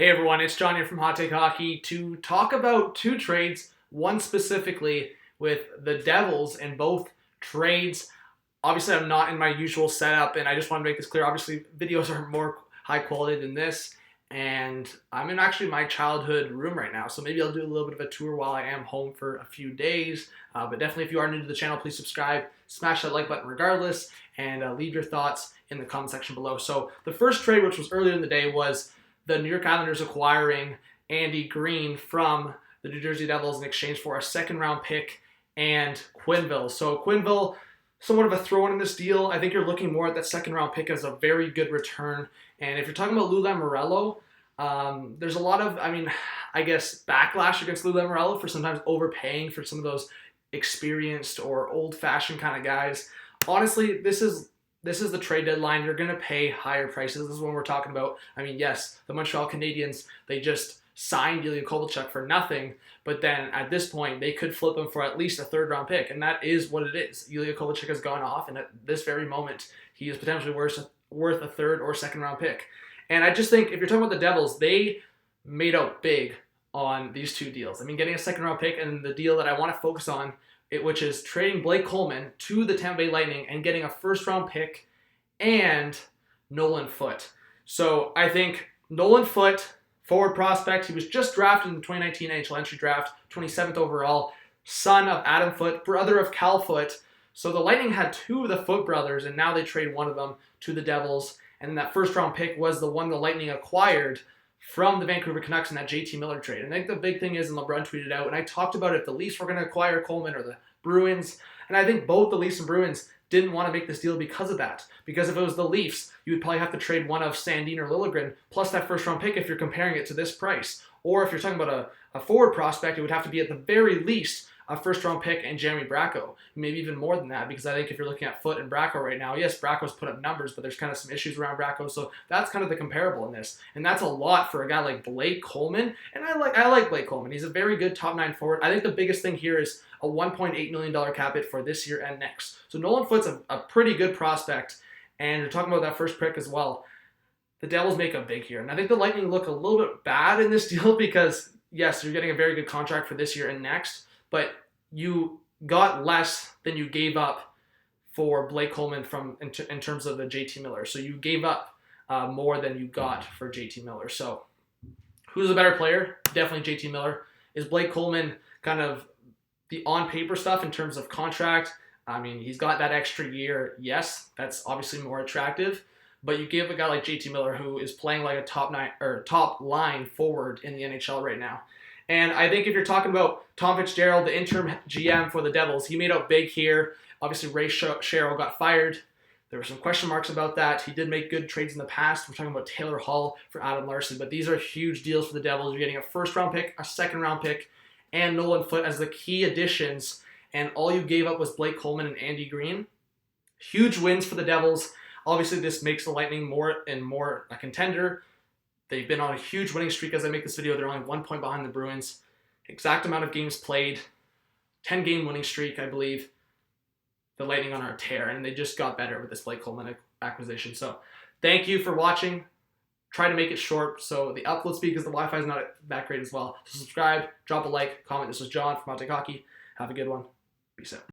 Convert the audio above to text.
Hey everyone, it's John here from Hot Take Hockey to talk about two trades, one specifically with the Devils in both trades. Obviously, I'm not in my usual setup, and I just want to make this clear. Obviously, videos are more high quality than this, and I'm in actually my childhood room right now, so maybe I'll do a little bit of a tour while I am home for a few days. But definitely, if you are new to the channel, please subscribe, smash that like button regardless, and leave your thoughts in the comment section below. So the first trade, which was earlier in the day, was the New York Islanders acquiring Andy Greene from the New Jersey Devils in exchange for a second-round pick and Quenneville. So Quenneville, somewhat of a throw-in this deal. I think you're looking more at that second-round pick as a very good return. And if you're talking about Lou Lamoriello, there's a lot of, I guess, backlash against Lou Lamoriello for sometimes overpaying for some of those experienced or old-fashioned kind of guys. Honestly, this is the trade deadline. You're going to pay higher prices. This is when we're talking about, yes, the Montreal Canadiens, they just signed Ilya Kovalchuk for nothing, but then at this point, they could flip him for at least a third-round pick, and that is what it is. Ilya Kovalchuk has gone off, and at this very moment, he is potentially worth a third or second-round pick. And I just think, if you're talking about the Devils, they made out big on these two deals. Getting a second-round pick and the deal that I want to focus on, which is trading Blake Coleman to the Tampa Bay Lightning and getting a first-round pick and Nolan Foote. So I think Nolan Foote, forward prospect, he was just drafted in the 2019 NHL entry draft, 27th overall, son of Adam Foote, brother of Cal Foote. So the Lightning had two of the Foote brothers, and now they trade one of them to the Devils. And that first-round pick was the one the Lightning acquired from the Vancouver Canucks in that JT Miller trade. And I think the big thing is, and LeBron tweeted out, and I talked about if the Leafs were going to acquire Coleman or the Bruins, and I think both the Leafs and Bruins didn't want to make this deal because of that. Because if it was the Leafs, you would probably have to trade one of Sandin or Liljegren plus that first-round pick if you're comparing it to this price. Or if you're talking about a forward prospect, it would have to be at the very least a first-round pick and Jeremy Bracco. Maybe even more than that, because I think if you're looking at Foote and Bracco right now, yes, Bracco's put up numbers, but there's kind of some issues around Bracco, so that's kind of the comparable in this. And that's a lot for a guy like Blake Coleman, and I like Blake Coleman. He's a very good top-9 forward. I think the biggest thing here is a $1.8 million cap hit for this year and next. So Nolan Foote's a pretty good prospect, and you're talking about that first pick as well. The Devils make a big here, and I think the Lightning look a little bit bad in this deal because, yes, you're getting a very good contract for this year and next, but you got less than you gave up for Blake Coleman in terms of the JT Miller. So you gave up more than you got for JT Miller. So who's a better player? Definitely JT Miller. Is Blake Coleman kind of the on-paper stuff in terms of contract? He's got that extra year. Yes, that's obviously more attractive. But you give a guy like JT Miller who is playing like a top line forward in the NHL right now. And I think if you're talking about Tom Fitzgerald, the interim GM for the Devils, he made out big here. Obviously, Ray Sherrill got fired. There were some question marks about that. He did make good trades in the past. We're talking about Taylor Hall for Adam Larson. But these are huge deals for the Devils. You're getting a first-round pick, a second-round pick, and Nolan Foote as the key additions. And all you gave up was Blake Coleman and Andy Greene. Huge wins for the Devils. Obviously, this makes the Lightning more and more a contender. They've been on a huge winning streak as I make this video. They're only 1 point behind the Bruins. Exact amount of games played. 10-game winning streak, I believe. The Lightning on our tear, and they just got better with this Blake Coleman acquisition. So thank you for watching. Try to make it short so the upload speed, because the Wi-Fi is not that great as well. So subscribe, drop a like, comment. This was John from Hot Take Hockey. Have a good one. Peace out.